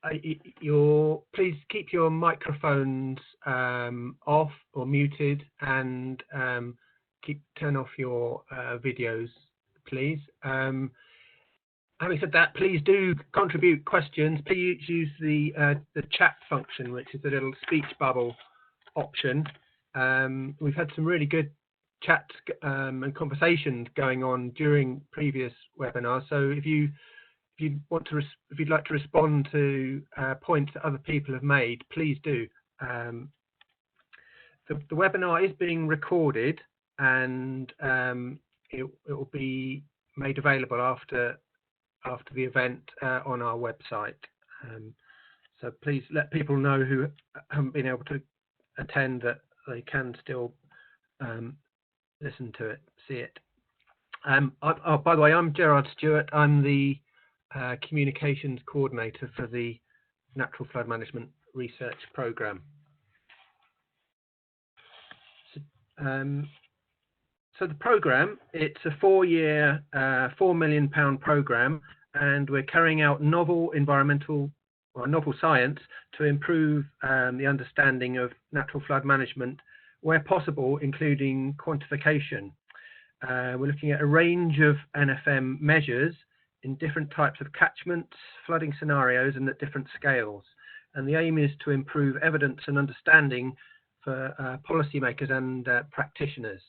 please keep your microphones off or muted, and turn off your videos, please. Having said that, please do contribute questions. Please use the chat function, which is the little speech bubble option. We've had some really good chats and conversations going on during previous webinars. So if you'd like to respond to points that other people have made, please do. The webinar is being recorded, and it will be made available after the event on our website. So please let people know who haven't been able to attend that they can still listen to it, see it. By the way, I'm Gerard Stewart. I'm the communications coordinator for the Natural Flood Management Research Programme. So the programme, it's a 4-year, £4 million programme, and we're carrying out novel science to improve the understanding of natural flood management where possible, including quantification. We're looking at a range of NFM measures in different types of catchments, flooding scenarios, and at different scales. And the aim is to improve evidence and understanding for policymakers and practitioners.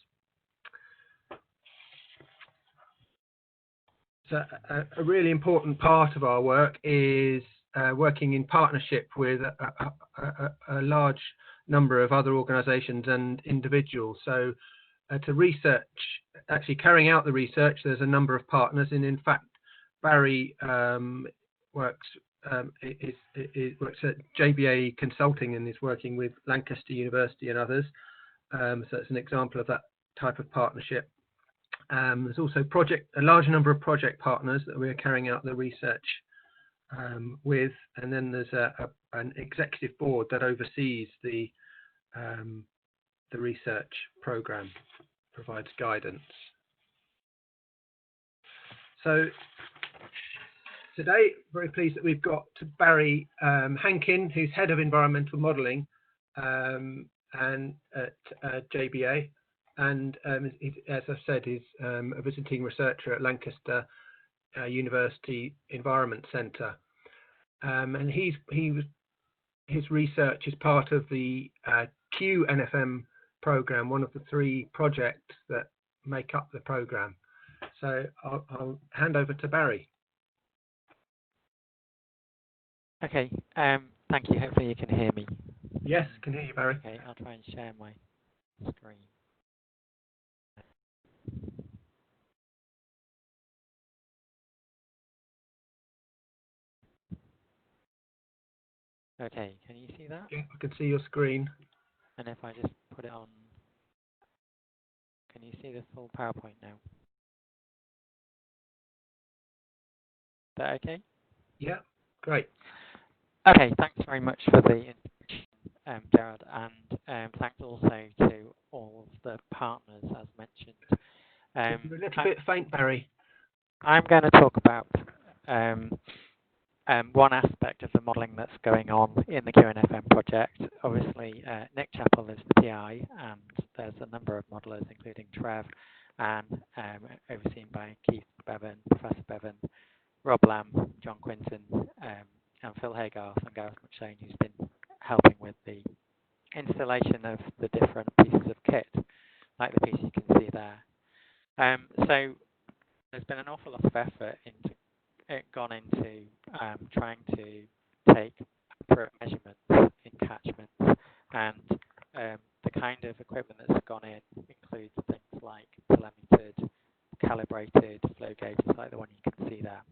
So a really important part of our work is working in partnership with a large number of other organisations and individuals. So to research, actually carrying out the research, there's a number of partners, and in fact Barry works at JBA Consulting and is working with Lancaster University and others. So it's an example of that type of partnership. There's also a large number of project partners that we're carrying out the research with, and then there's an executive board that oversees the research programme, provides guidance. So today, very pleased that we've got Barry Hankin, who's head of environmental modelling and at JBA. And as I've said, is a visiting researcher at Lancaster University Environment Centre, and his research is part of the Q-NFM programme, one of the 3 projects that make up the programme. So I'll hand over to Barry. Okay, thank you. Hopefully you can hear me. Yes, can hear you, Barry. Okay, I'll try and share my screen. Okay, can you see that? Yeah, I can see your screen. And if I just put it on, can you see the full PowerPoint now? Is that okay? Yeah, great. Okay, thanks very much for the introduction, Gerard, and thanks also to all of the partners, as mentioned. You're a little bit faint, Barry. I'm going to talk about one aspect of the modelling that's going on in the Q-NFM project. Obviously, Nick Chappell is the PI, and there's a number of modellers, including Trev, and overseen by Keith Bevan, Professor Bevan, Rob Lamb, John Quinton, and Phil Haygarth and Gareth McShane, who's been helping with the installation of the different pieces of kit, like the piece you can see there. So there's been an awful lot of effort gone into trying to take accurate measurements in catchments, and the kind of equipment that's gone in includes things like telemetered, calibrated flow gauges like the one you can see there.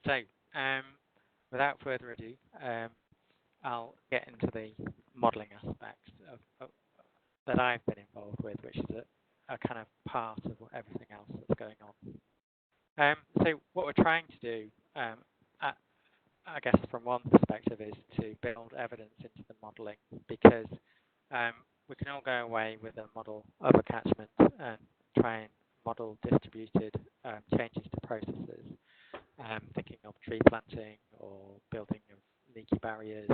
So without further ado, I'll get into the modelling aspects that I've been involved with, which is a kind of part of everything else that's going on. So what we're trying to do, I guess from one perspective, is to build evidence into the modelling, because we can all go away with a model of a catchment and try and model distributed changes to processes, thinking of tree planting or building leaky barriers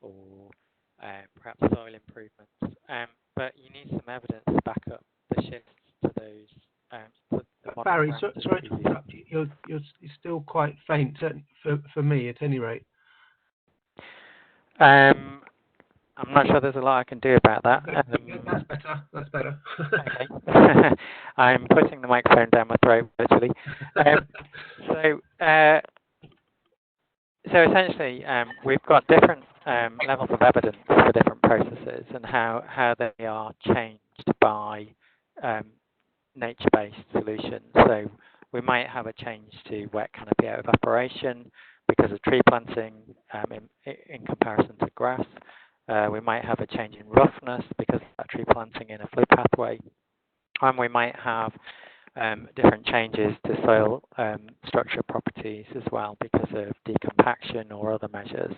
or perhaps soil improvements. But you need some evidence to back up the shifts to those. Barry, sorry to interrupt you. You're still quite faint for me, at any rate. I'm not sure there's a lot I can do about that. That's better. That's better. Okay. I'm putting the microphone down my throat virtually. So essentially, we've got different levels of evidence for different processes and how they are changed by nature-based solutions. So we might have a change to wet canopy out evaporation because of tree planting in comparison to grass. We might have a change in roughness because of that tree planting in a flow pathway. And we might have different changes to soil structure properties as well because of decompaction or other measures.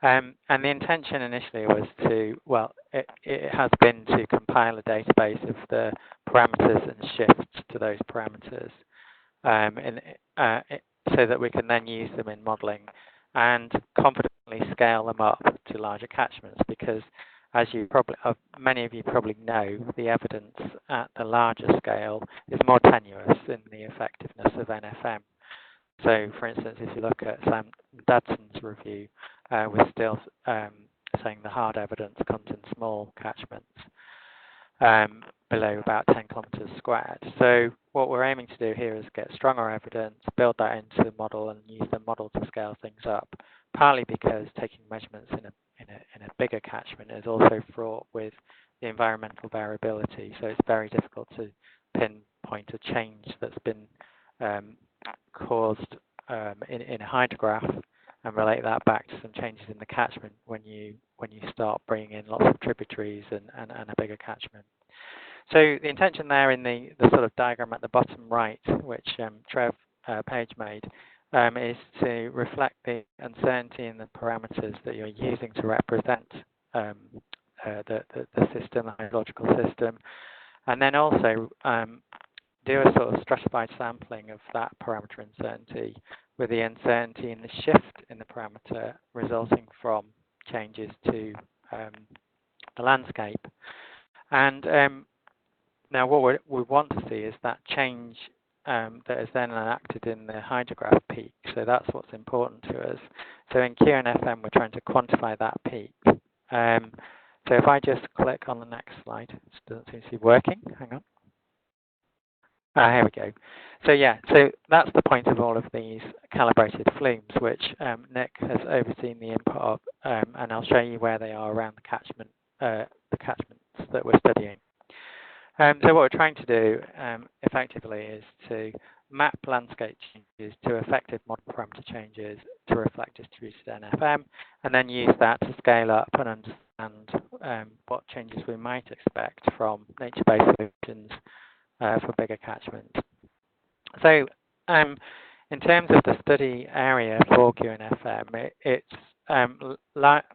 And the intention initially was it has been to compile a database of the parameters and shifts to those parameters so that we can then use them in modelling and confidently scale them up to larger catchments because as many of you probably know, the evidence at the larger scale is more tenuous in the effectiveness of NFM. So, for instance, if you look at Sam Dadson's review, we're still saying the hard evidence comes in small catchments below about 10 kilometres squared. So what we're aiming to do here is get stronger evidence, build that into the model and use the model to scale things up, partly because taking measurements in a bigger catchment is also fraught with the environmental variability. So it's very difficult to pinpoint a change that's been caused in a hydrograph and relate that back to some changes in the catchment when you start bringing in lots of tributaries and a bigger catchment. So the intention there in the sort of diagram at the bottom right, which Trev Page made, is to reflect the uncertainty in the parameters that you're using to represent the system, the hydrological system, and then also do a sort of stratified sampling of that parameter uncertainty with the uncertainty in the shift in the parameter resulting from changes to the landscape. And now what we want to see is that change that is then enacted in the hydrograph peak. So that's what's important to us. So in Q-NFM, we're trying to quantify that peak. So if I just click on the next slide, it doesn't seem to be working. Hang on. Here we go. So yeah, so that's the point of all of these calibrated flumes, which Nick has overseen the input of, and I'll show you where they are around the catchments that we're studying. So what we're trying to do effectively is to map landscape changes to effective model parameter changes to reflect distributed NFM, and then use that to scale up and understand what changes we might expect from nature-based solutions for bigger catchments. So in terms of the study area for Q-NFM, it's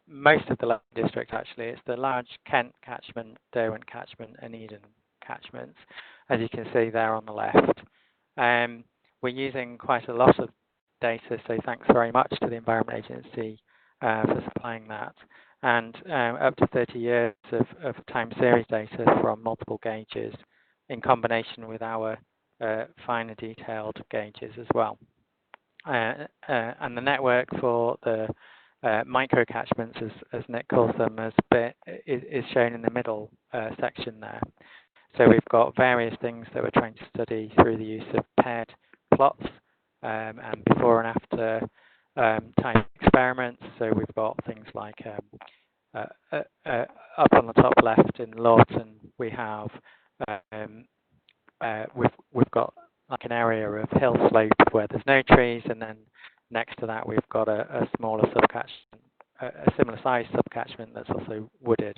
most of the London district actually. It's the large Kent catchment, Derwent catchment and Eden catchments, as you can see there on the left. We're using quite a lot of data, so thanks very much to the Environment Agency for supplying that. And up to 30 years of time series data from multiple gauges in combination with our finer detailed gauges as well. And the network for the micro-catchments, as Nick calls them, is shown in the middle section there. So we've got various things that we're trying to study through the use of paired plots and before and after time experiments. So we've got things like up on the top left in Lawton, we have we've got like an area of hill slope where there's no trees, and then next to that we've got a smaller subcatchment, a similar size subcatchment that's also wooded.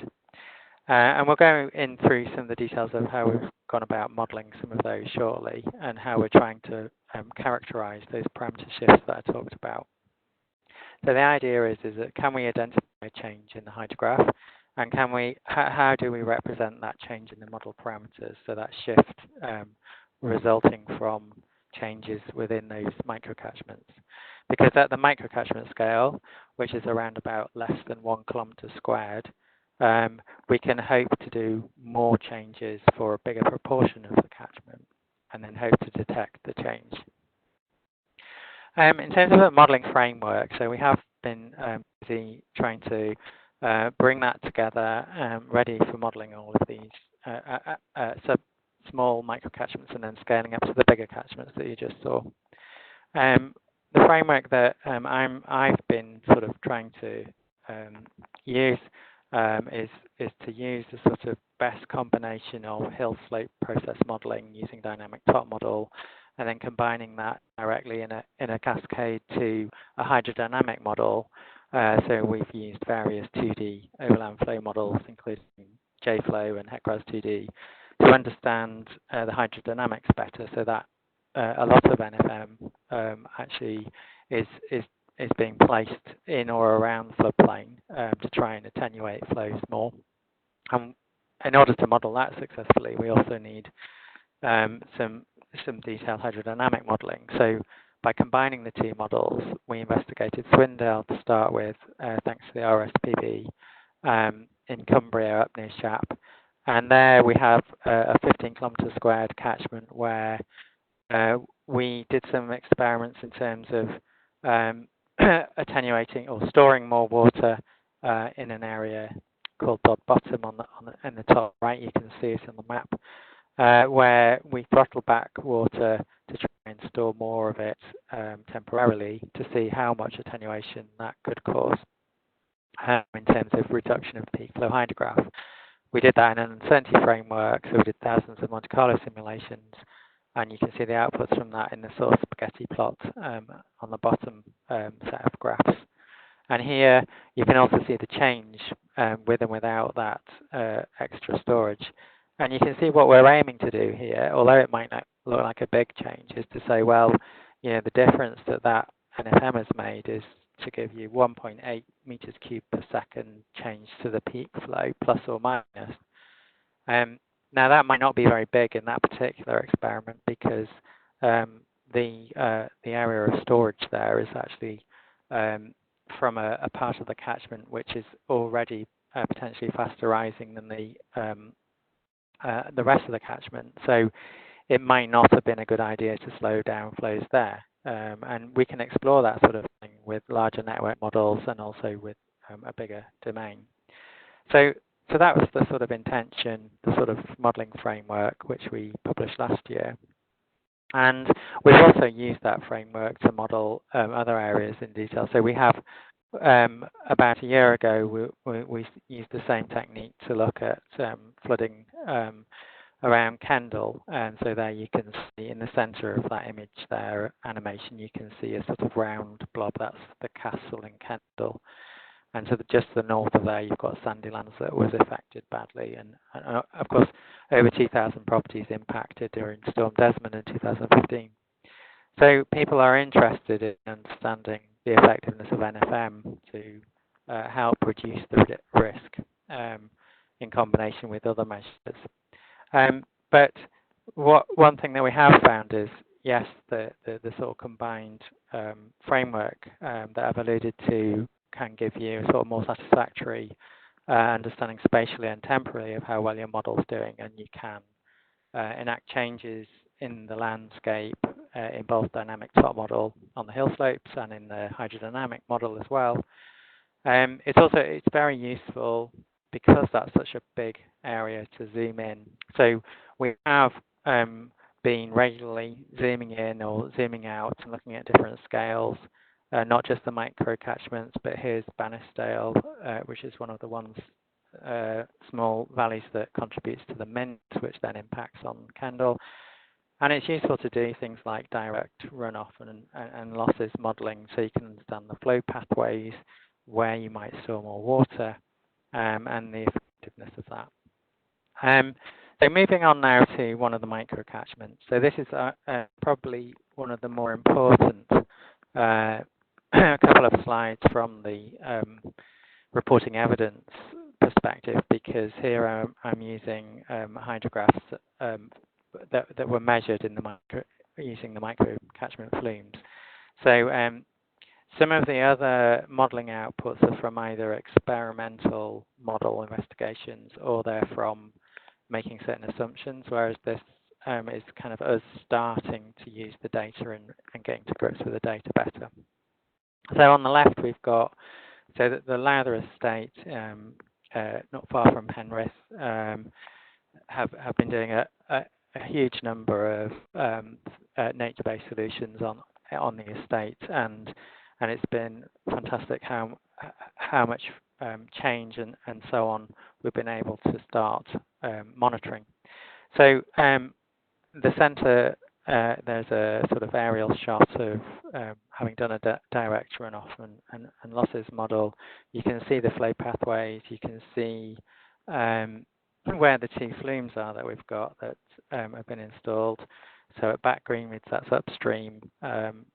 And we'll go in through some of the details of how we've gone about modelling some of those shortly, and how we're trying to characterise those parameter shifts that I talked about. So the idea is that can we identify a change in the hydrograph, and can we how do we represent that change in the model parameters, so that shift resulting from changes within those micro-catchments. because at the micro-catchment scale, which is around about less than 1 kilometre squared, we can hope to do more changes for a bigger proportion of the catchment and then hope to detect the change. In terms of a modelling framework, so we have been busy trying to bring that together, ready for modelling all of these small micro-catchments and then scaling up to the bigger catchments that you just saw. The framework that I've been sort of trying to use is to use the sort of best combination of hill-slope process modelling using dynamic top model, and then combining that directly in a cascade to a hydrodynamic model. So we've used various 2D overland flow models, including JFlow and HECRAS 2D, to understand the hydrodynamics better, so that a lot of NFM actually is being placed in or around the floodplain to try and attenuate flows more. In order to model that successfully, we also need some detailed hydrodynamic modelling. So by combining the two models, we investigated Swindale to start with, thanks to the RSPB, in Cumbria up near Chap. And there we have a 15 kilometre squared catchment where we did some experiments in terms of attenuating or storing more water in an area called Dod Bottom in the top right. You can see it on the map, where we throttle back water to try and store more of it temporarily to see how much attenuation that could cause in terms of reduction of peak flow hydrograph. We did that in an uncertainty framework, so we did thousands of Monte Carlo simulations, and you can see the outputs from that in the sort of spaghetti plot on the bottom set of graphs. And here you can also see the change with and without that extra storage. And you can see what we're aiming to do here, although it might not look like a big change, is to say, well, you know, the difference that NFM has made is to give you 1.8 meters cubed per second change to the peak flow, plus or minus. Now that might not be very big in that particular experiment because the area of storage there is actually from a part of the catchment which is already potentially faster rising than the rest of the catchment. So it might not have been a good idea to slow down flows there. And we can explore that sort of thing with larger network models and also with a bigger domain. So that was the sort of intention, the sort of modelling framework which we published last year. And we've also used that framework to model other areas in detail. So we have, about a year ago, we used the same technique to look at flooding around Kendal. And so there you can see in the centre of that image there, animation, you can see a sort of round blob. That's the castle in Kendal. And so just to the north of there, you've got Sandylands that was affected badly. And of course, over 2,000 properties impacted during Storm Desmond in 2015. So people are interested in understanding the effectiveness of NFM to help reduce the risk in combination with other measures. But one thing that we have found is, yes, the sort of combined framework that I've alluded to can give you a sort of more satisfactory understanding spatially and temporally of how well your model's doing, and you can enact changes in the landscape in both dynamic top model on the hill slopes and in the hydrodynamic model as well. It's very useful because that's such a big area to zoom in. So we have been regularly zooming in or zooming out and looking at different scales. Not just the micro-catchments, but here's Bannister, which is one of the ones, small valleys that contributes to the Mint, which then impacts on Kendal. And it's useful to do things like direct runoff and losses modelling, so you can understand the flow pathways, where you might store more water, and the effectiveness of that. So moving on now to one of the micro-catchments. So this is probably one of the more important a couple of slides from the reporting evidence perspective, because here I'm using hydrographs that were measured in using the micro-catchment flumes. So Some of the other modelling outputs are from either experimental model investigations or they're from making certain assumptions, whereas this is kind of us starting to use the data and getting to grips with the data better. So on the left we've got the Lowther estate, not far from Penrith, have been doing a huge number of nature-based solutions on the estate, and it's been fantastic how much change and so on we've been able to start monitoring. So the centre, there's a sort of aerial shot of having done a direct runoff and losses model. You can see the flow pathways. You can see where the two flumes are that we've got that have been installed. So at Back Greenwoods, that's upstream, and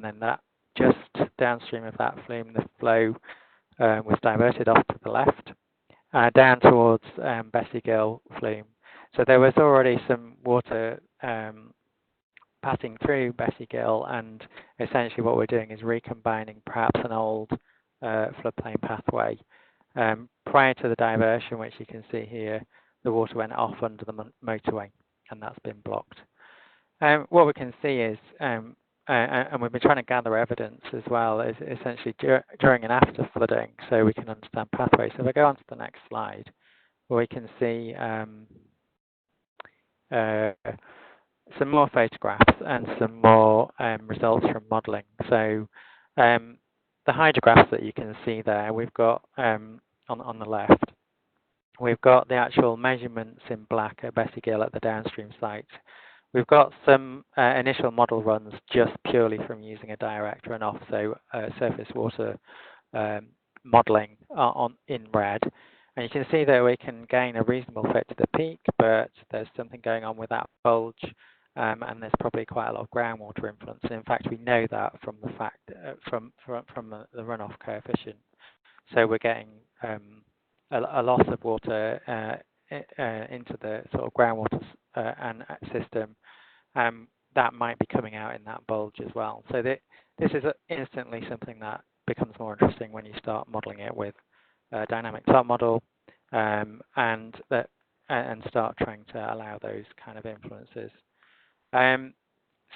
then that just downstream of that flume, the flow was diverted off to the left, down towards Bessie Gill flume. So there was already some water passing through Bessie Gill, and essentially what we're doing is recombining perhaps an old floodplain pathway. Prior to the diversion, which you can see here, the water went off under the motorway, and that's been blocked. What we can see is, and we've been trying to gather evidence as well, is essentially during and after flooding, so we can understand pathways. So if I go on to the next slide, we can see some more photographs and some more results from modelling. So the hydrographs that you can see there, we've got on the left, we've got the actual measurements in black at Bessie Gill at the downstream site. We've got some initial model runs just purely from using a direct runoff, so surface water modelling in red. And you can see that we can gain a reasonable fit to the peak, but there's something going on with that bulge, and there's probably quite a lot of groundwater influence. And in fact, we know that from the fact from the runoff coefficient. So we're getting a loss of water into the sort of groundwater and system that might be coming out in that bulge as well. So this is instantly something that becomes more interesting when you start modelling it with a dynamic top model and start trying to allow those kind of influences.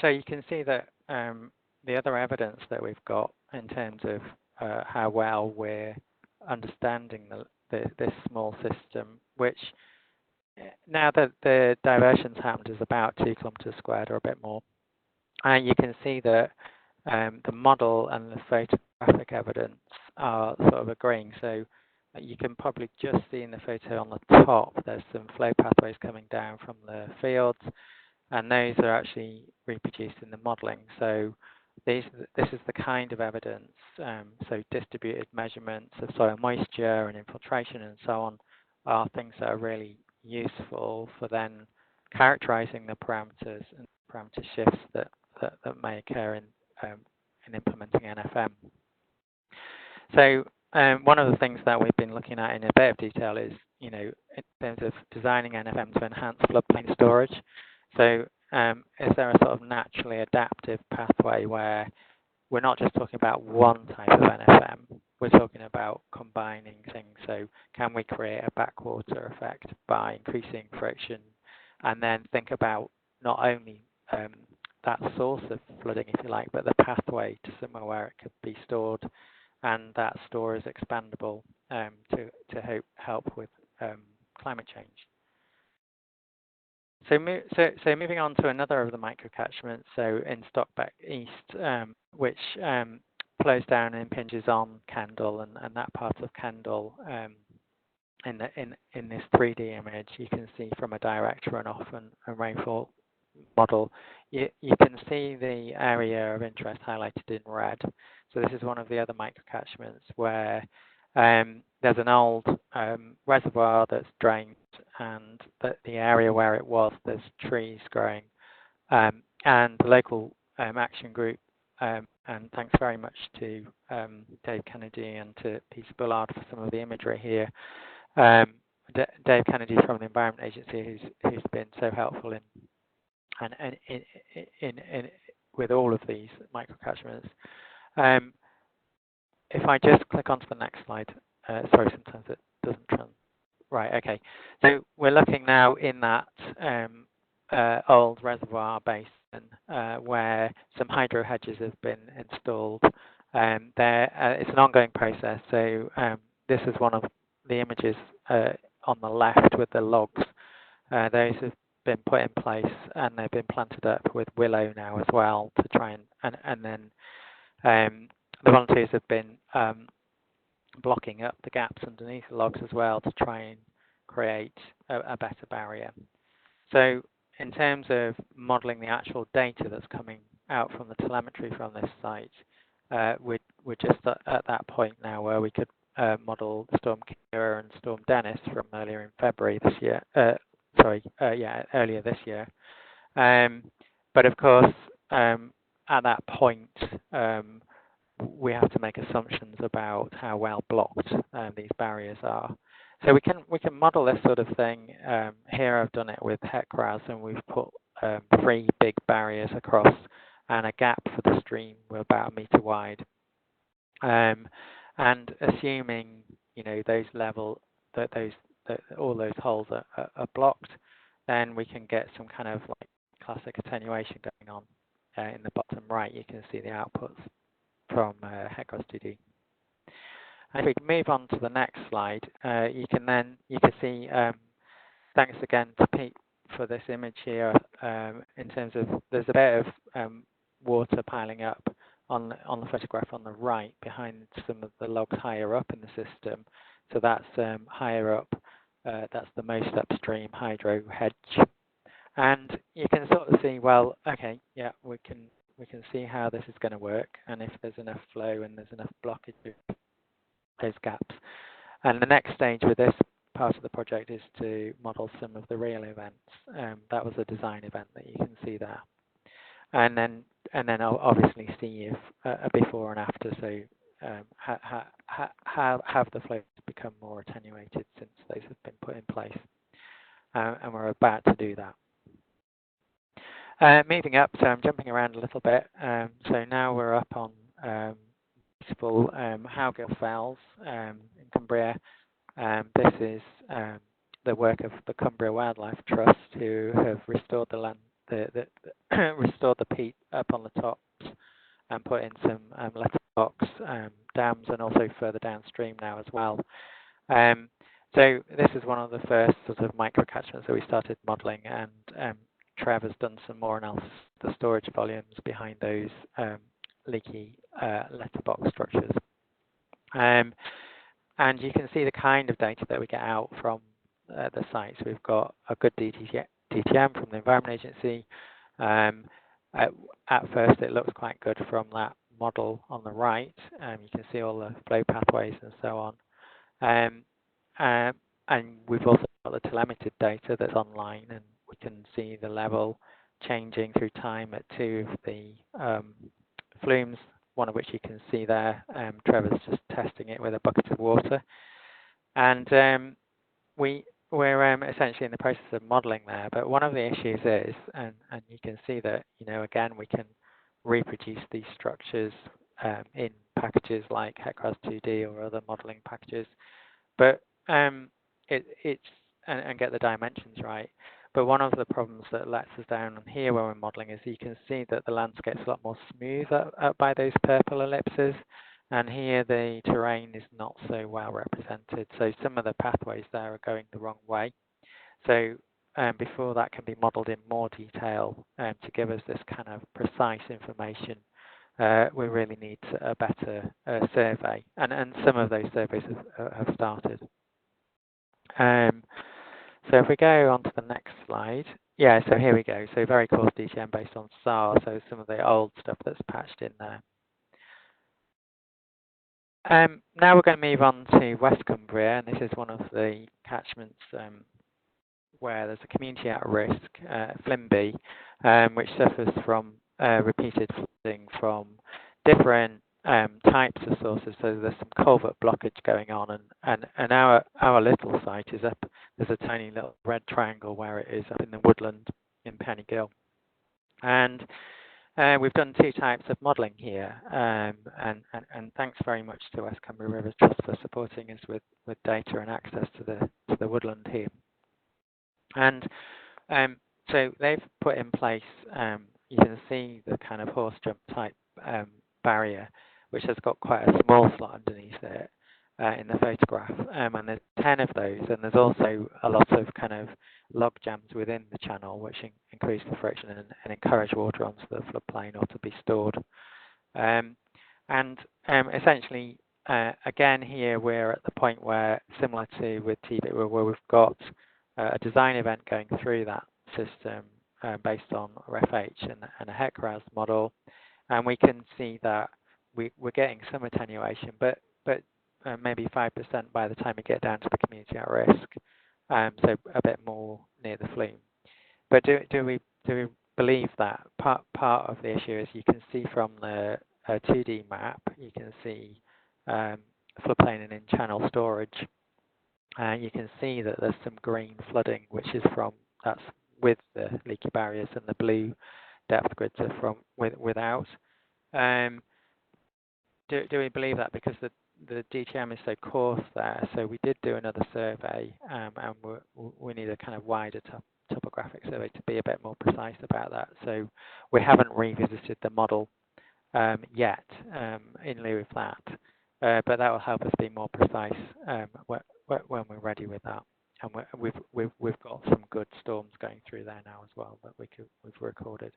So you can see that the other evidence that we've got in terms of how well we're understanding this small system, which now that the diversion's happened is about 2 kilometres squared or a bit more, and you can see that the model and the photographic evidence are sort of agreeing. So you can probably just see in the photo on the top, there's some flow pathways coming down from the fields, and those are actually reproduced in the modelling. So this is the kind of evidence, so distributed measurements of soil moisture and infiltration and so on are things that are really useful for then characterising the parameters and parameter shifts that may occur in implementing NFM. So one of the things that we've been looking at in a bit of detail is, in terms of designing NFM to enhance floodplain storage. So is there a sort of naturally adaptive pathway where we're not just talking about one type of NFM, we're talking about combining things. So can we create a backwater effect by increasing friction, and then think about not only that source of flooding, if you like, but the pathway to somewhere where it could be stored, and that store is expandable to help with climate change. So moving on to another of the micro-catchments, so in Stockbeck East, which flows down and impinges on Kendal, and that part of Kendal in this 3D image, you can see from a direct runoff and rainfall model, you can see the area of interest highlighted in red. So this is one of the other micro-catchments where there's an old reservoir that's drained, and the area where it was, there's trees growing, and the local action group, and thanks very much to Dave Kennedy and to Peter Bullard for some of the imagery here. Dave Kennedy from the Environment Agency, who's been so helpful in with all of these micro-catchments. if I just click onto the next slide, sorry, sometimes it doesn't run. Right, okay. So we're looking now in that old reservoir basin where some hydro hedges have been installed. It's an ongoing process. So this is one of the images on the left with the logs. Those have been put in place and they've been planted up with willow now as well to try and then the volunteers have been blocking up the gaps underneath the logs as well to try and create a better barrier. So in terms of modelling the actual data that's coming out from the telemetry from this site, we're just at that point now where we could model Storm Cumbria and Storm Dennis from earlier in February this year. Earlier this year. But of course, at that point, we have to make assumptions about how well blocked these barriers are. So we can model this sort of thing. Here I've done it with HECRAS, and we've put 3 big barriers across and a gap for the stream. We're about 1 meter wide. And assuming those all those holes are blocked, then we can get some kind of like classic attenuation going on. In the bottom right, you can see the outputs from HECRAS 2D. And if we move on to the next slide, you can see. Thanks again to Pete for this image here. In terms of there's a bit of water piling up on the photograph on the right behind some of the logs higher up in the system. So that's higher up. That's the most upstream hydro hedge, and you can sort of see, well, okay, yeah, we can see how this is going to work, and if there's enough flow and there's enough blockage of those gaps. And the next stage with this part of the project is to model some of the real events. That was a design event that you can see there, and then I'll obviously see if a before and after. So have the flows become more attenuated since those have been put in place, and we're about to do that. Moving up, so I'm jumping around a little bit. So now we're up on beautiful Howgill Fells in Cumbria. This is the work of the Cumbria Wildlife Trust, who have restored the land, restored the peat up on the tops and put in some letterbox dams, and also further downstream now as well. So this is one of the first sort of micro-catchments that we started modelling, and Trev has done some more analysis of the storage volumes behind those leaky letterbox structures. And you can see the kind of data that we get out from the site. So we've got a good DTM from the Environment Agency. At first, it looks quite good from that model on the right. You can see all the flow pathways and so on. And we've also got the telemetry data that's online, and we can see the level changing through time at 2 of the flumes, one of which you can see there. Trevor's just testing it with a bucket of water. And we're essentially in the process of modelling there, but one of the issues is, and you can see that, again, we can reproduce these structures in packages like HECRAS 2D or other modelling packages, but and get the dimensions right. But one of the problems that lets us down on here when we're modelling is you can see that the landscape's a lot more smooth up by those purple ellipses, and here the terrain is not so well represented. So some of the pathways there are going the wrong way. So before that can be modelled in more detail to give us this kind of precise information, we really need a better survey, and some of those surveys have started. So if we go on to the next slide, yeah, so here we go. So very coarse DTM based on SAR, so some of the old stuff that's patched in there. Now we're going to move on to West Cumbria, and this is one of the catchments where there's a community at risk, Flimby, which suffers from repeated flooding from different types of sources. So there's some culvert blockage going on, and our little site is up. There's a tiny little red triangle where it is up in the woodland in Pennygill, and we've done two types of modelling here, and thanks very much to West Cumbria Rivers Trust for supporting us with data and access to the woodland here. And so they've put in place, you can see the kind of horse jump type barrier, which has got quite a small slot underneath it in the photograph, and there's 10 of those, and there's also a lot of kind of log jams within the channel, which increase the friction and encourage water onto the floodplain or to be stored. Essentially, again here we're at the point where, similar to with TBIT, where we've got a design event going through that system based on RFH and a Hydrographs model, and we can see that we're getting some attenuation, but maybe 5% by the time we get down to the community at risk, so a bit more near the flume. But do we believe that part of the issue is, you can see from the 2D map, you can see floodplain and in-channel storage. You can see that there's some green flooding, which is that's with the leaky barriers, and the blue depth grids are from without. Do we believe that because the DTM is so coarse there? So we did do another survey, and we need a kind of wider topographic survey to be a bit more precise about that. So we haven't revisited the model yet in lieu of that, but that will help us be more precise when we're ready with that. And we've got some good storms going through there now as well that we've recorded.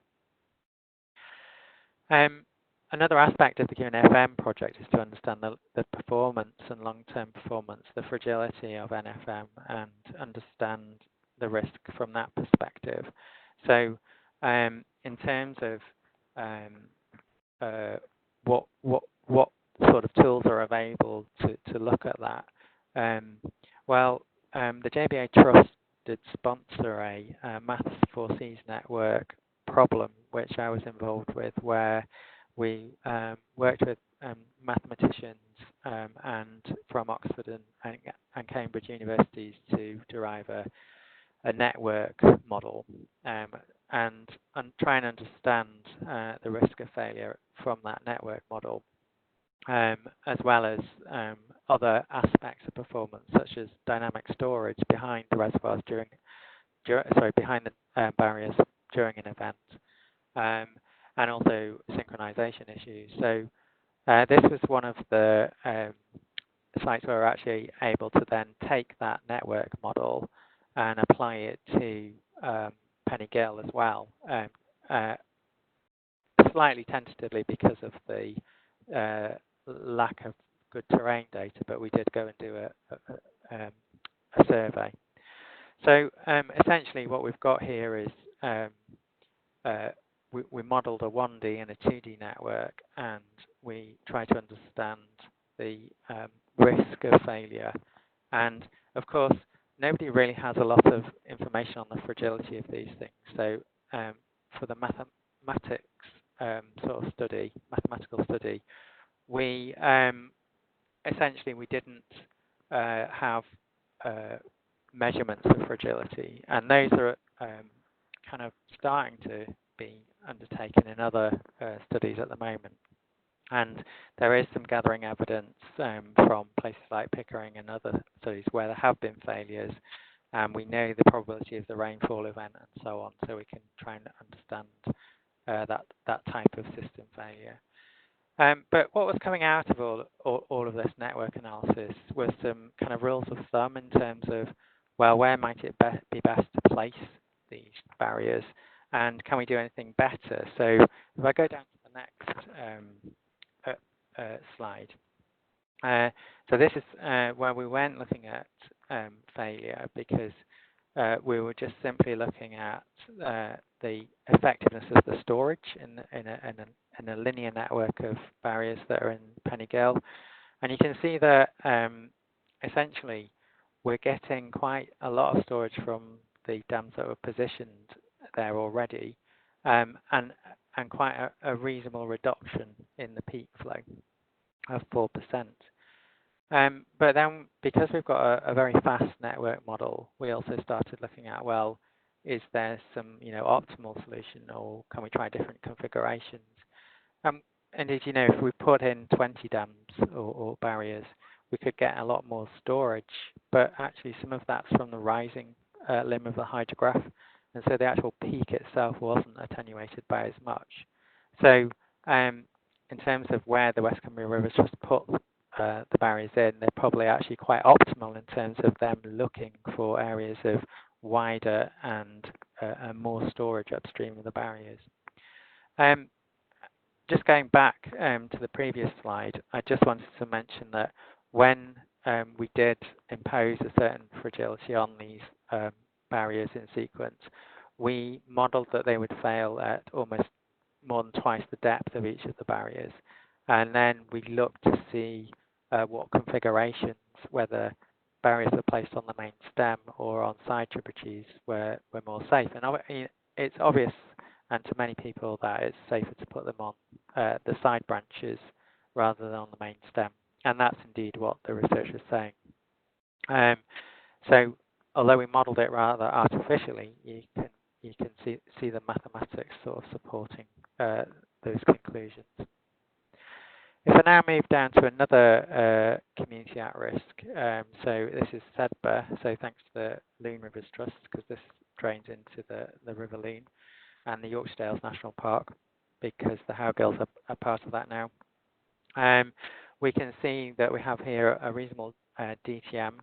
Another aspect of the Q-NFM project is to understand the performance and long-term performance, the fragility of NFM, and understand the risk from that perspective. So, in terms of what sort of tools are available to look at that, well, the JBA Trust did sponsor a Maths 4Cs network problem, which I was involved with, where we worked with mathematicians and from Oxford and Cambridge universities to derive a network model and try and understand the risk of failure from that network model, as well as other aspects of performance, such as dynamic storage behind the reservoirs behind the barriers during an event. And also synchronization issues. So this was one of the sites where we're actually able to then take that network model and apply it to Penny Gill as well, slightly tentatively because of the lack of good terrain data, but we did go and do a survey. So essentially what we've got here is we modelled a 1D and a 2D network, and we try to understand the risk of failure. And of course, nobody really has a lot of information on the fragility of these things. So for the mathematical study, we essentially we didn't have measurements of fragility, and those are kind of starting to be undertaken in other studies at the moment. And there is some gathering evidence from places like Pickering and other studies where there have been failures, and we know the probability of the rainfall event and so on, so we can try and understand that type of system failure. But what was coming out of all of this network analysis was some kind of rules of thumb in terms of, well, where might it be best to place these barriers, and can we do anything better? So if I go down to the next slide. So this is where we weren't looking at failure, because we were just simply looking at the effectiveness of the storage in a linear network of barriers that are in Penny Gill. And you can see that essentially we're getting quite a lot of storage from the dams that were positioned there already, and quite a reasonable reduction in the peak flow of 4%. But then, because we've got a very fast network model, we also started looking at, well, is there some, optimal solution, or can we try different configurations? Indeed, if we put in 20 dams or barriers, we could get a lot more storage, but actually some of that's from the rising limb of the hydrograph, and so the actual peak itself wasn't attenuated by as much. So in terms of where the West Cumbria River's just put the barriers in, they're probably actually quite optimal in terms of them looking for areas of wider and more storage upstream of the barriers. Just going back to the previous slide, I just wanted to mention that when we did impose a certain fragility on these barriers in sequence, we modelled that they would fail at almost more than twice the depth of each of the barriers. And then we looked to see what configurations, whether barriers were placed on the main stem or on side tributaries were more safe. And it's obvious, and to many people, that it's safer to put them on the side branches rather than on the main stem. And that's indeed what the research is saying. So although we modelled it rather artificially, you can see the mathematics sort of supporting those conclusions. If I now move down to another community at risk, so this is Sedbergh, so thanks to the Lune Rivers Trust, because this drains into the River Lune, and the Yorkshire Dales National Park, because the Howgills are part of that now. We can see that we have here a reasonable DTM,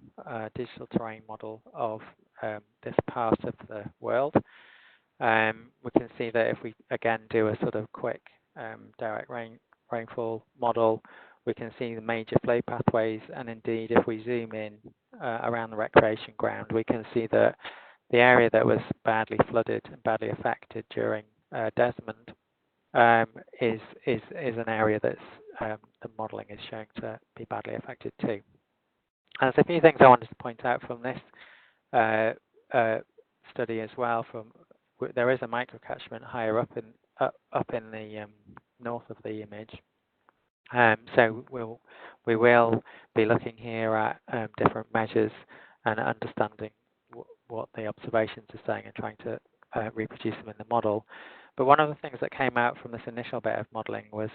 digital terrain model of this part of the world. We can see that if we again do a sort of quick direct rainfall model, we can see the major flow pathways, and indeed if we zoom in around the recreation ground, we can see that the area that was badly flooded and badly affected during Desmond is an area that's the modelling is showing to be badly affected too. And there's a few things I wanted to point out from this study as well. There is a micro-catchment higher up in the north of the image. So we will be looking here at different measures and understanding what the observations are saying and trying to reproduce them in the model. But one of the things that came out from this initial bit of modelling was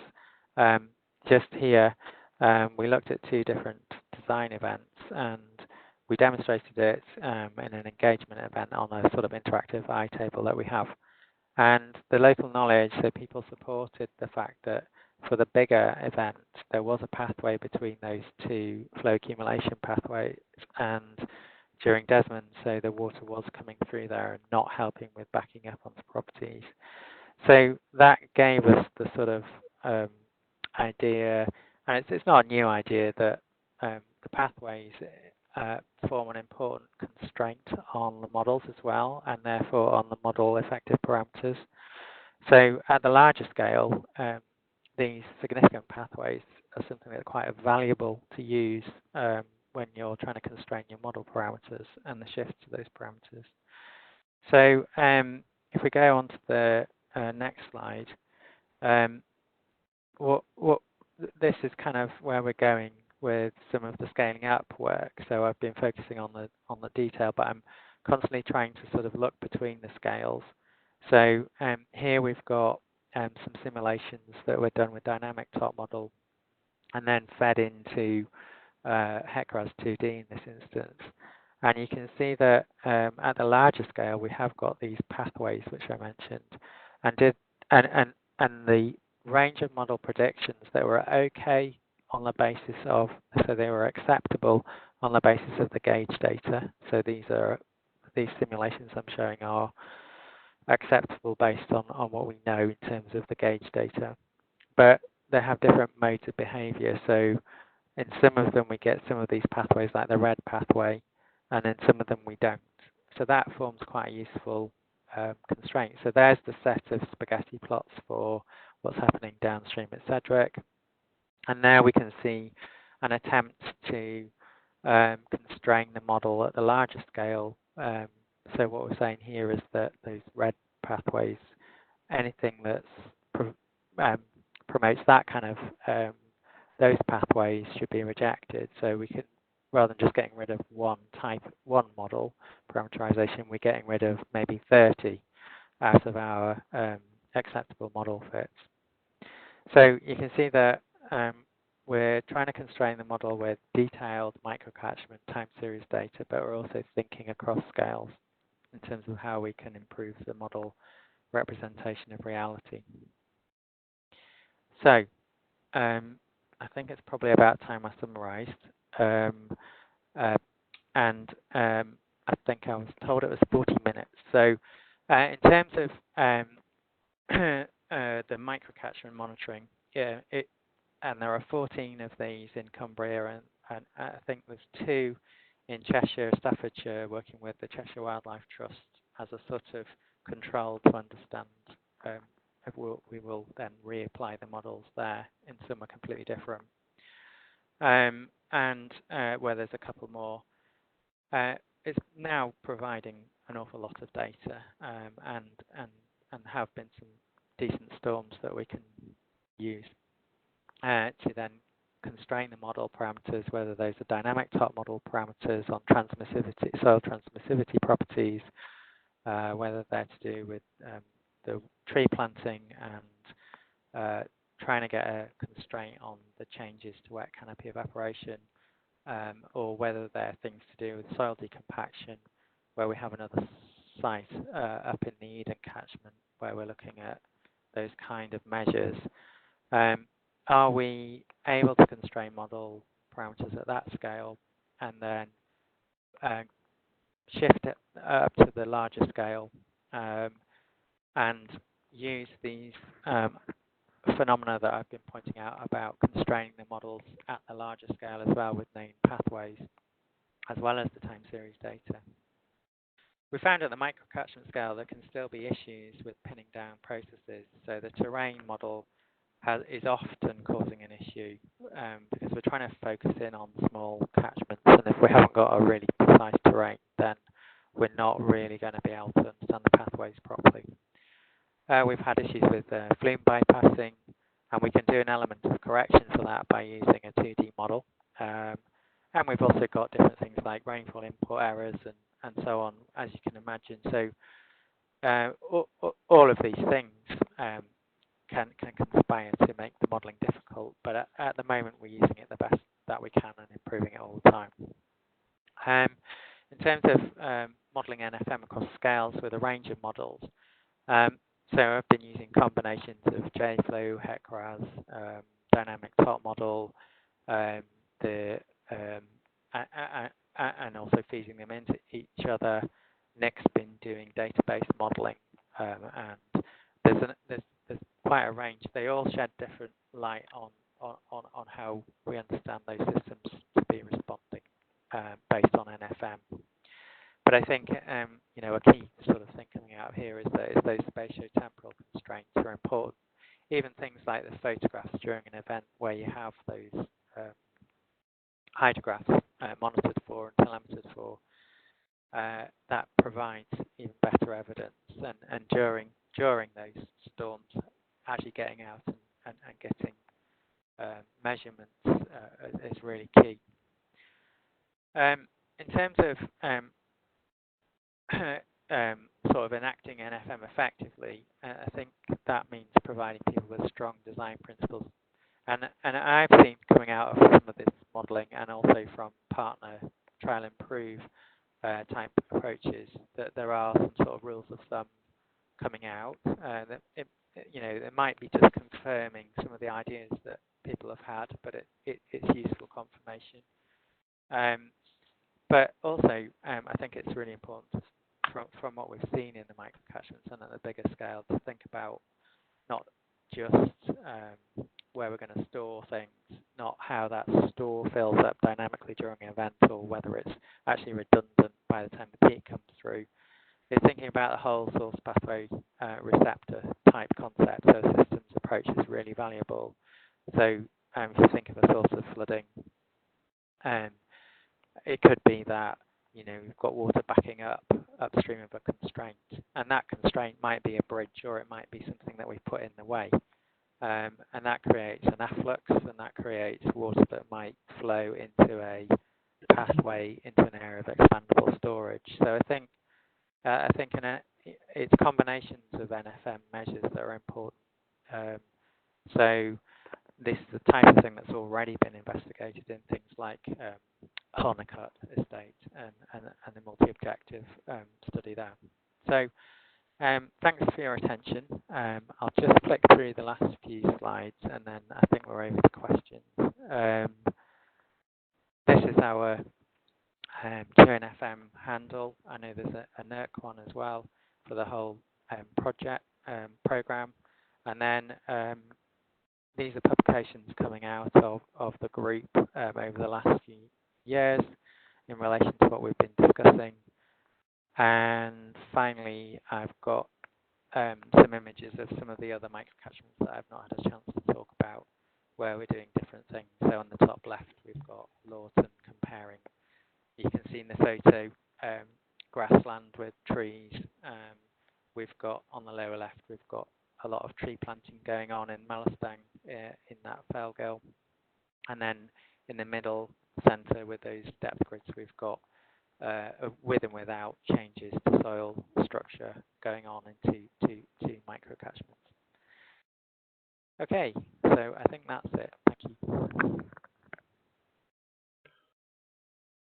just here, we looked at two different design events, and we demonstrated it in an engagement event on a sort of interactive eye table that we have. And the local knowledge, so people supported the fact that for the bigger event, there was a pathway between those two flow accumulation pathways, and during Desmond, so the water was coming through there and not helping with backing up onto properties. So that gave us the sort of idea, and it's not a new idea, that the pathways form an important constraint on the models as well, and therefore on the model effective parameters. So at the larger scale, these significant pathways are something that are quite valuable to use when you're trying to constrain your model parameters and the shifts to those parameters. So if we go on to the next slide, this is kind of where we're going with some of the scaling up work. So I've been focusing on the detail, but I'm constantly trying to sort of look between the scales. So here we've got some simulations that were done with dynamic top model and then fed into HECRAS 2D in this instance. And you can see that at the larger scale, we have got these pathways, which I mentioned, and the range of model predictions that were okay on the basis of, so they were acceptable on the basis of the gauge data. So these simulations I'm showing are acceptable based on what we know in terms of the gauge data. But they have different modes of behavior. So in some of them, we get some of these pathways like the red pathway, and in some of them we don't. So that forms quite a useful constraint. So there's the set of spaghetti plots for what's happening downstream at Cedric. And now we can see an attempt to constrain the model at the larger scale. So what we're saying here is that those red pathways, anything that promotes that kind of those pathways should be rejected. So we can rather than just getting rid of one model parameterization, we're getting rid of maybe 30 out of our acceptable model fits. So you can see that we're trying to constrain the model with detailed micro-catchment time series data, but we're also thinking across scales in terms of how we can improve the model representation of reality. So I think it's probably about time I summarized. And I think I was told it was 40 minutes. So in terms of the micro-catchment monitoring, and there are 14 of these in Cumbria, and I think there's 2 in Cheshire, Staffordshire, working with the Cheshire Wildlife Trust as a sort of control to understand. We will then reapply the models there in somewhere completely different. And where there's a couple more, it's now providing an awful lot of data, and have been some decent storms that we can use to then constrain the model parameters, whether those are dynamic top model parameters on transmissivity, soil transmissivity properties, whether they're to do with the tree planting and trying to get a constraint on the changes to wet canopy evaporation, or whether they're things to do with soil decompaction, where we have another site up in the Eden catchment where we're looking at those kind of measures. Are we able to constrain model parameters at that scale and then shift it up to the larger scale and use these phenomena that I've been pointing out about constraining the models at the larger scale as well with named pathways, as well as the time series data? We found at the micro-catchment scale there can still be issues with pinning down processes. So the terrain model is often causing an issue because we're trying to focus in on small catchments, and if we haven't got a really precise terrain, then we're not really going to be able to understand the pathways properly. We've had issues with flume bypassing, and we can do an element of correction for that by using a 2D model. And we've also got different things like rainfall input errors and so on, as you can imagine. So all of these things can conspire to make the modelling difficult, but at the moment we're using it the best that we can and improving it all the time. In terms of modelling NFM across scales with a range of models, so I've been using combinations of JFlow, HECRAS, dynamic top model, and also feeding them into each other. Nick's been doing database modelling, and there's quite a range. They all shed different light on how we understand those systems to be responding based on NFM. But I think a key sort of thing coming out of here is those spatio-temporal constraints are important. Even things like the photographs during an event where you have those hydrographs monitored for and telemetered for, that provides even better evidence. And during those storms, actually getting out and getting measurements is really key. In terms of sort of enacting NFM effectively, I think that means providing people with strong design principles. And I've seen coming out of some of this modelling and also from partner trial and improve type approaches that there are some sort of rules of thumb coming out. That it might be just confirming some of the ideas that people have had, but it's useful confirmation. But also, I think it's really important from what we've seen in the micro-catchments and at the bigger scale to think about not just where we're going to store things, not how that store fills up dynamically during an event, or whether it's actually redundant by the time the peak comes through. It's thinking about the whole source pathway receptor type concept. So a systems approach is really valuable. So if you think of a source of flooding, it could be that we've got water backing up upstream of a constraint, and that constraint might be a bridge, or it might be something that we put in the way, and that creates an afflux, and that creates water that might flow into a pathway into an area of expandable storage. So I think it's combinations of NFM measures that are important. So this is the type of thing that's already been investigated in things like Honeycutt estate and the multi-objective study there. So thanks for your attention. I'll just flick through the last few slides and then I think we're over to questions. This is our Q-NFM handle. I know there's a NERC one as well for the whole project program. And then these are publications coming out of the group over the last few years in relation to what we've been discussing. And finally, I've got some images of some of the other micro-catchments that I've not had a chance to talk about, where we're doing different things. So on the top left, we've got Lawton comparing. You can see in the photo grassland with trees. We've got on the lower left, we've got a lot of tree planting going on in Malastang in that fell gill. And then in the middle centre with those depth grids, we've got with and without changes to soil structure going on into micro-catchments. Okay, so I think that's it. Thank you.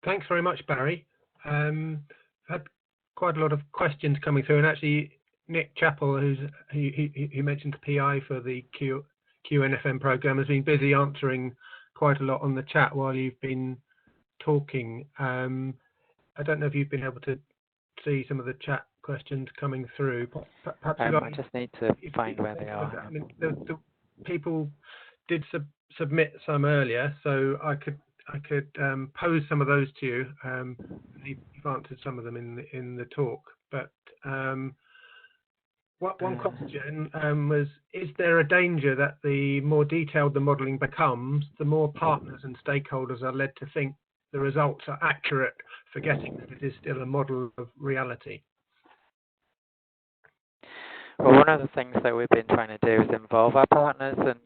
Thanks very much, Barry. I've had quite a lot of questions coming through, and actually Nick Chappell, who mentioned the PI for the Q-NFM programme, has been busy answering quite a lot on the chat while you've been talking. I don't know if you've been able to see some of the chat questions coming through. Perhaps I just need to find where they are. I mean, the people did submit some earlier, so I could pose some of those to you. You've answered some of them in the talk, but one question was: is there a danger that the more detailed the modelling becomes, the more partners and stakeholders are led to think the results are accurate, forgetting that it is still a model of reality? Well, one of the things that we've been trying to do is involve our partners and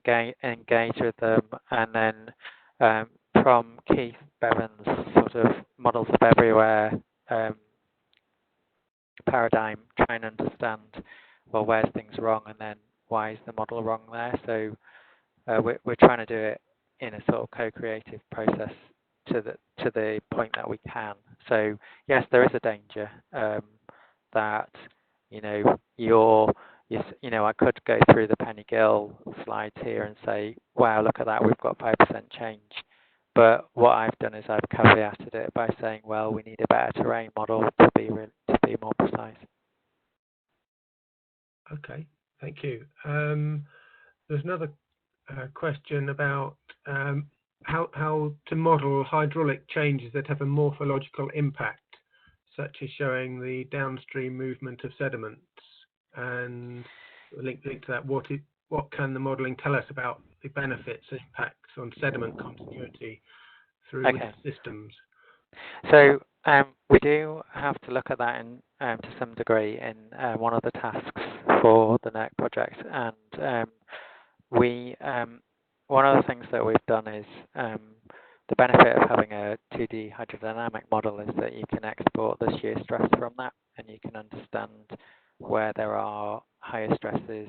engage with them, and then from Keith Bevan's sort of models of everywhere paradigm, try and understand, well, where's things wrong, and then why is the model wrong there. So we're trying to do it in a sort of co-creative process to the point that we can. So yes, there is a danger that I could go through the Penny Gill slides here and say, wow, look at that, we've got 5% change. But what I've done is I've caveated it by saying, well, we need a better terrain model to be more precise. Okay, thank you. There's another question about how to model hydraulic changes that have a morphological impact, such as showing the downstream movement of sediments. And link to that, what can the modelling tell us about the benefits and impacts on sediment continuity through systems? So we do have to look at that to some degree in one of the tasks for the NERC project, and one of the things that we've done is the benefit of having a 2D hydrodynamic model is that you can export the shear stress from that, and you can understand where there are higher stresses.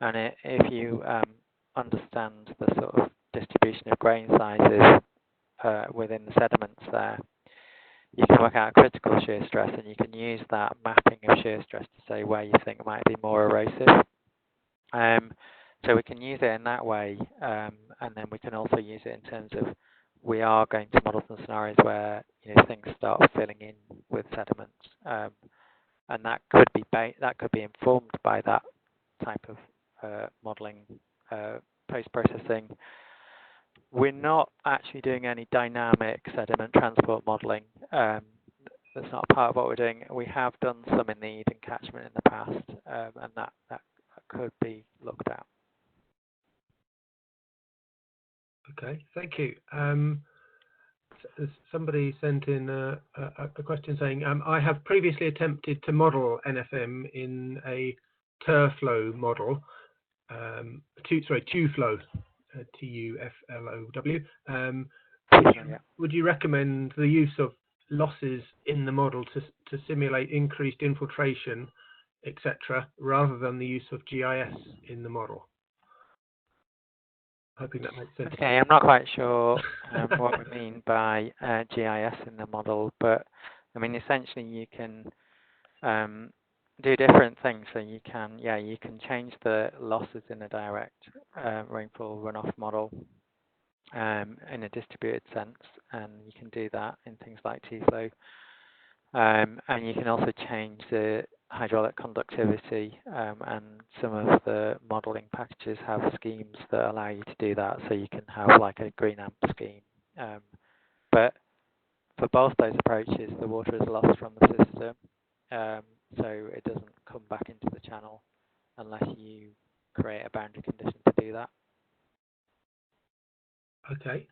And if you understand the sort of distribution of grain sizes within the sediments there, you can work out critical shear stress, and you can use that mapping of shear stress to say where you think might be more erosive. So we can use it in that way, and then we can also use it in terms of we are going to model some scenarios where things start filling in with sediments, and that could be informed by that type of modelling post-processing. We're not actually doing any dynamic sediment transport modelling. That's not part of what we're doing. We have done some in the Eden catchment in the past, and that could be looked at. Okay, thank you. Somebody sent in a question saying, I have previously attempted to model NFM in a TURFlow model, TUFlow, TUFLOW, Would you recommend the use of losses in the model to simulate increased infiltration, etc., rather than the use of GIS in the model? Hoping that makes sense. Okay, I'm not quite sure what we mean by GIS in the model, but I mean essentially you can do different things. So you can change the losses in a direct rainfall runoff model in a distributed sense, and you can do that in things like T-flow. And you can also change the hydraulic conductivity, and some of the modelling packages have schemes that allow you to do that. So you can have like a green amp scheme. But for both those approaches, the water is lost from the system, so it doesn't come back into the channel unless you create a boundary condition to do that. Okay.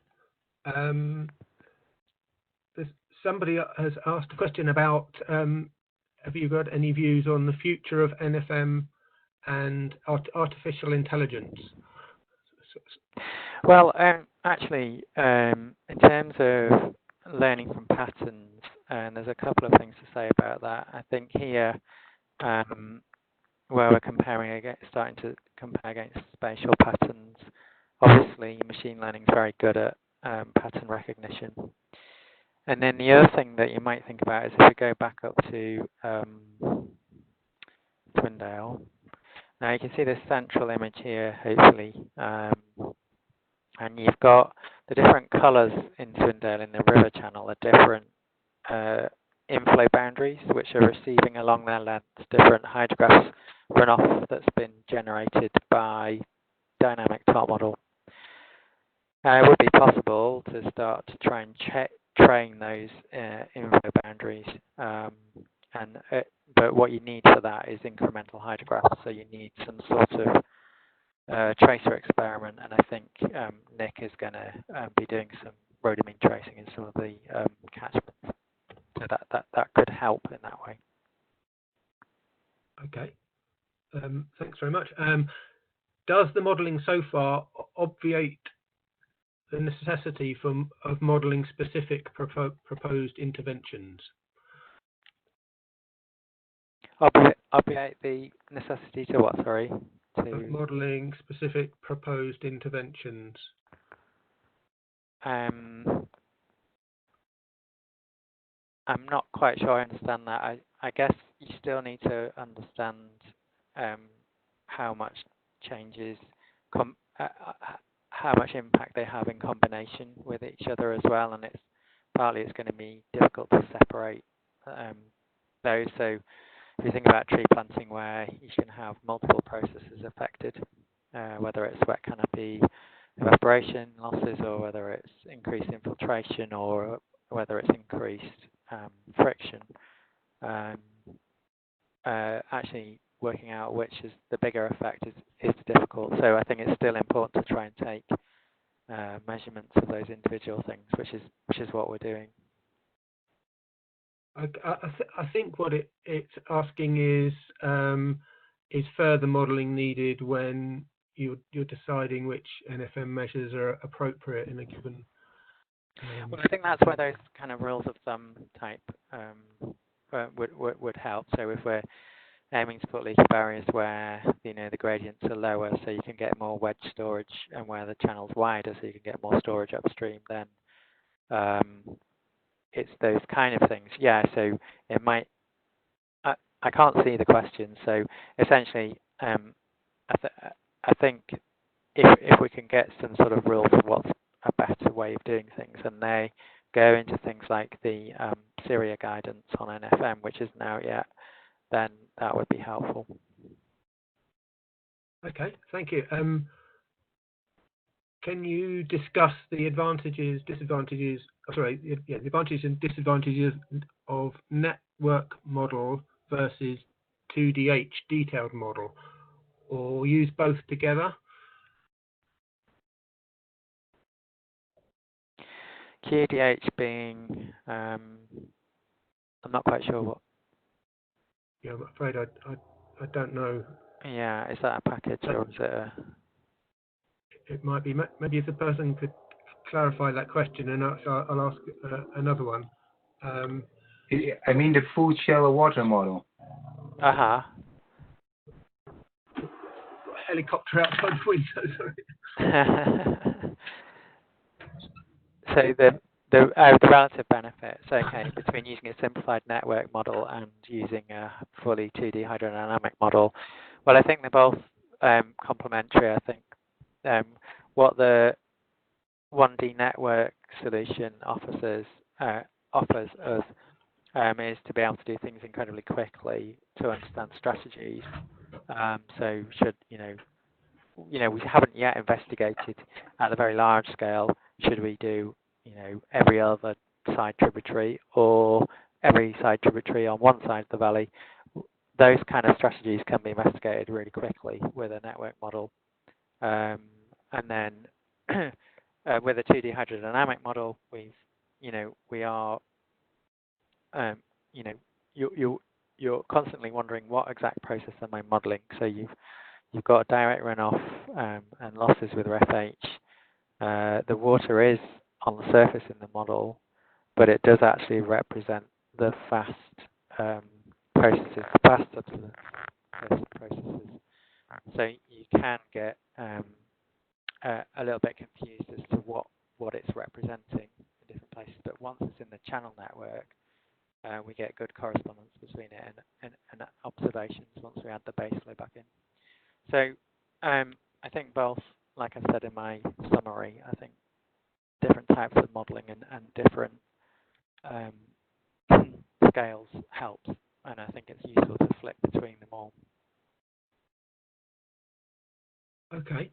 Somebody has asked a question about have you got any views on the future of NFM and artificial intelligence? Well, actually, in terms of learning from patterns, and there's a couple of things to say about that. I think here, where we're starting to compare against spatial patterns, obviously machine learning is very good at pattern recognition. And then the other thing that you might think about is if we go back up to Twindale. Now you can see this central image here, hopefully, and you've got the different colours in Twindale in the river channel are different inflow boundaries, which are receiving along their lengths different hydrographs runoff that's been generated by dynamic top model. It would be possible to start to try and train those inflow boundaries, but what you need for that is incremental hydrographs. So you need some sort of tracer experiment, and I think Nick is going to be doing some rhodamine tracing in some of the catchments. So that could help in that way. Okay. Thanks very much. Does the modelling so far obviate the necessity of modelling specific proposed interventions? Obviate the necessity to what, sorry? Of modelling specific proposed interventions. I'm not quite sure I understand that. I guess you still need to understand how much changes, how much impact they have in combination with each other as well, and it's going to be difficult to separate those. So if you think about tree planting, where you can have multiple processes affected, whether it's wet canopy evaporation losses, or whether it's increased infiltration, or whether it's increased friction, actually working out which is the bigger effect is difficult. So I think it's still important to try and take measurements of those individual things, which is what we're doing. I think what it's asking is further modelling needed when you're deciding which NFM measures are appropriate in a given. Well, I think that's where those kind of rules of thumb type would help. So if we're aiming to put leaky barriers where the gradients are lower, so you can get more wedge storage, and where the channel's wider, so you can get more storage upstream, then it's those kind of things. Yeah, so it might. I can't see the question. So essentially, I think if we can get some sort of rules of what's a better way of doing things, and they go into things like the Syria guidance on NFM, which isn't out yet, then that would be helpful. Okay, thank you. Can you discuss the advantages and disadvantages of network model versus 2DH detailed model, or use both together? Q-DH being, I'm not quite sure what. Yeah, I'm afraid I don't know. Yeah, is that a package or is it a? It might be. Maybe if the person clarify that question, and I'll ask another one. I mean the food shallow water model. Uh-huh. Helicopter outside the window, sorry. So the relative benefits, okay, between using a simplified network model and using a fully 2D hydrodynamic model. Well, I think they're both complementary. I think what the 1D network solution offers us is to be able to do things incredibly quickly, to understand strategies. So we haven't yet investigated at the very large scale, should we do, every other side tributary or every side tributary on one side of the valley. Those kind of strategies can be investigated really quickly with a network model. And then with a 2D hydrodynamic model, we are, you're constantly wondering what exact process am I modeling. So you've got direct runoff and losses with RFH. The water is on the surface in the model, but it does actually represent the fast processes, fast subsurface processes. So you can get a little bit confused as to what it's representing in different places. But once it's in the channel network, we get good correspondence between it and observations once we add the base flow back in. So I think both, like I said in my summary, I think different types of modelling and different scales helps, and I think it's useful to flick between them all. Okay.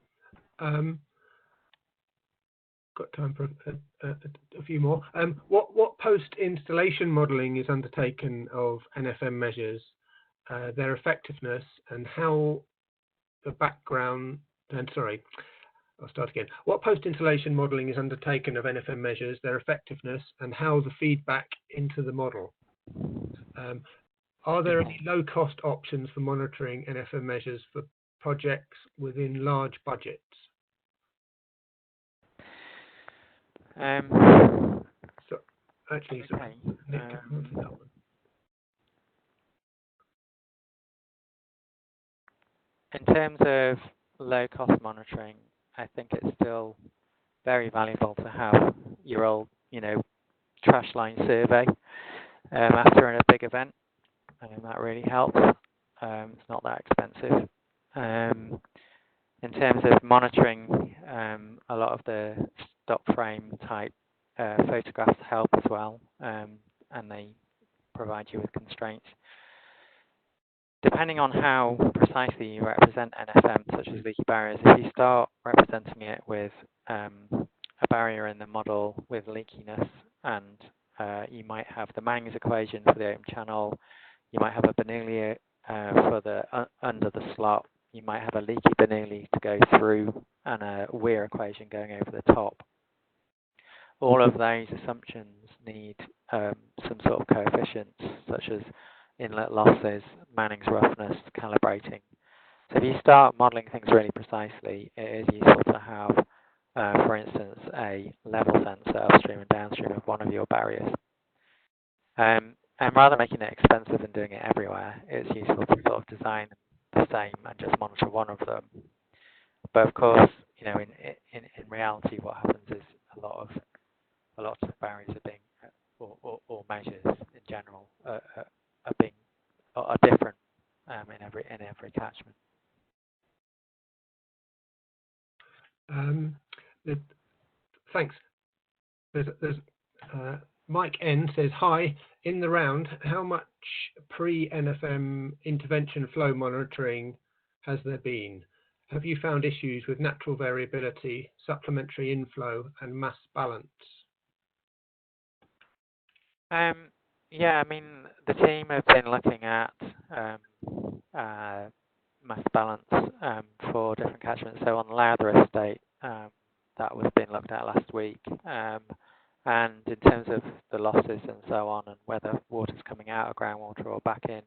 Got time for a few more. What post-installation modelling is undertaken of NFM measures, their effectiveness, and how the background? I'll start again. What post-installation modelling is undertaken of NFM measures, their effectiveness, and how the feedback into the model? Are there any low-cost options for monitoring NFM measures for projects within large budgets? So, actually, sorry, Nick, answer that one. In terms of low-cost monitoring, I think it's still very valuable to have your old, trash line survey after a big event, and that really helps. It's not that expensive. In terms of monitoring, a lot of the stock frame type photographs help as well, and they provide you with constraints. Depending on how precisely you represent NFM, such as leaky barriers, if you start representing it with a barrier in the model with leakiness, and you might have the Manning's equation for the open channel, you might have a Bernoulli for the under the slot, you might have a leaky Bernoulli to go through, and a Weir equation going over the top. All of those assumptions need some sort of coefficients, such as inlet losses, Manning's roughness, calibrating. So if you start modelling things really precisely, it is useful to have, for instance, a level sensor upstream and downstream of one of your barriers. And rather than making it expensive and doing it everywhere, it's useful to sort of design the same and just monitor one of them. But of course, in reality, what happens is a lot of barriers are being, or measures in general, are different in every catchment. Thanks. There's Mike N says, hi, in the round, how much pre-NFM intervention flow monitoring has there been? Have you found issues with natural variability, supplementary inflow, and mass balance? Yeah, I mean, the team have been looking at mass balance for different catchments. So on the Lowther estate, that was being looked at last week. And in terms of the losses and so on, and whether water's coming out of groundwater or back in,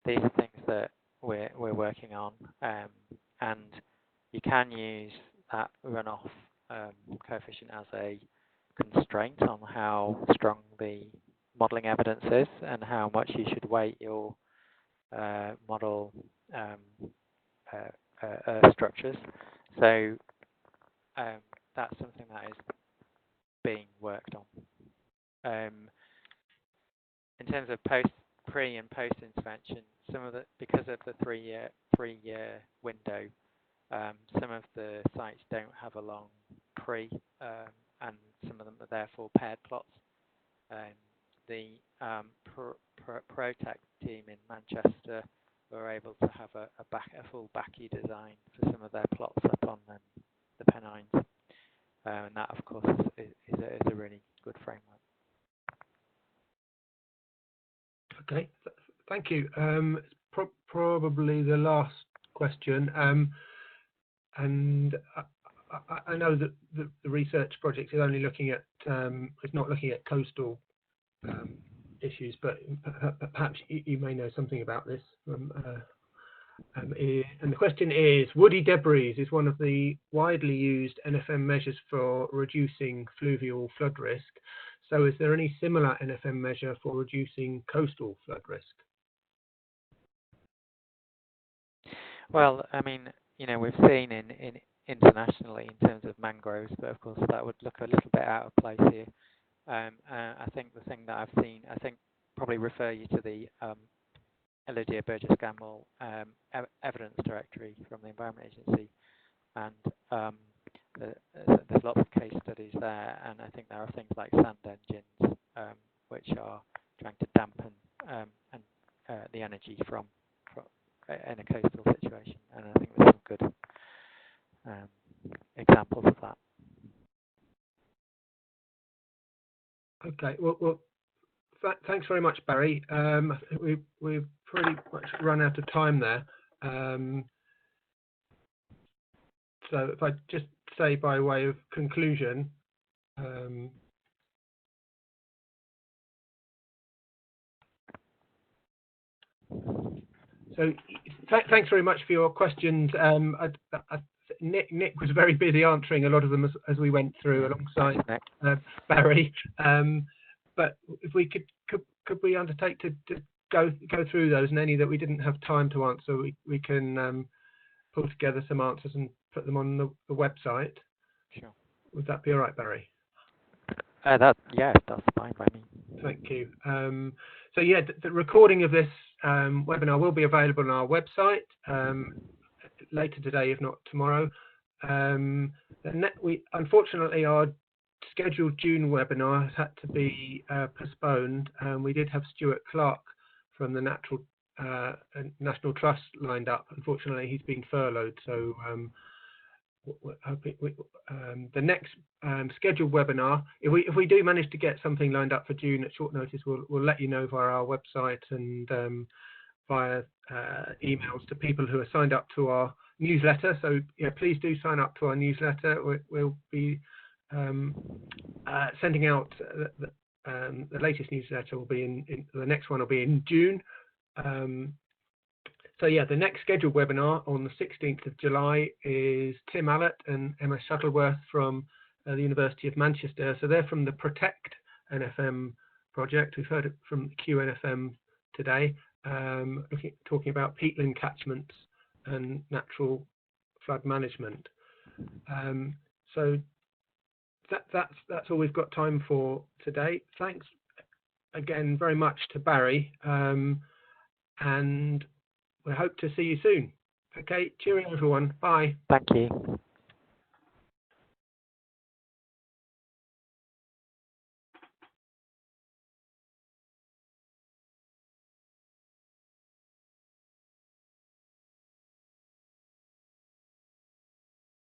these are things that we're working on. And you can use that runoff coefficient as a constraint on how strong the modelling evidence is and how much you should weight your model structures. So that's something that is being worked on. In terms of pre and post intervention, because of the three-year window, some of the sites don't have a long pre, and some of them are therefore paired plots. The ProTech team in Manchester were able to have a full backy design for some of their plots up on the Pennines, and that, of course, is a really good framework. Okay, thank you. Probably the last question, and I know that the research project is only looking at, it's not looking at coastal issues, but perhaps you may know something about this. And the question is, woody debris is one of the widely used NFM measures for reducing fluvial flood risk. So is there any similar NFM measure for reducing coastal flood risk? Well, I mean, we've seen internationally in terms of mangroves, but of course that would look a little bit out of place here. I think the thing that I've seen, probably refer you to the Lydia Burgess-Gamble evidence directory from the Environment Agency, and there's lots of case studies there, and I think there are things like sand engines, which are trying to dampen the energy from in a coastal situation, and I think there's some good examples of that. Okay, well thanks very much, Barry. I think we've pretty much run out of time there. So if I just say by way of conclusion, so thanks very much for your questions. Nick was very busy answering a lot of them as we went through alongside Barry. But if we could we undertake to go through those, and any that we didn't have time to answer, we can pull together some answers and put them on the website. Sure. Would that be all right, Barry? That's fine by me. Thank you. So yeah, the recording of this webinar will be available on our website later today, if not tomorrow. Unfortunately, our scheduled June webinar has had to be postponed. We did have Stuart Clark from the National Trust lined up. Unfortunately, he's been furloughed, so the next scheduled webinar, if we do manage to get something lined up for June at short notice, we'll let you know via our website and via emails to people who are signed up to our newsletter. So yeah, please do sign up to our newsletter. We'll be sending out the latest newsletter will be in the next one will be in June. So yeah, the next scheduled webinar on the 16th of July is Tim Allett and Emma Shuttleworth from the University of Manchester. So they're from the Protect NFM project. We've heard it from Q-NFM today, talking about peatland catchments and natural flood management. So that's all we've got time for today. Thanks again very much to Barry, and we hope to see you soon. Okay, cheerio everyone. Bye. Thank you.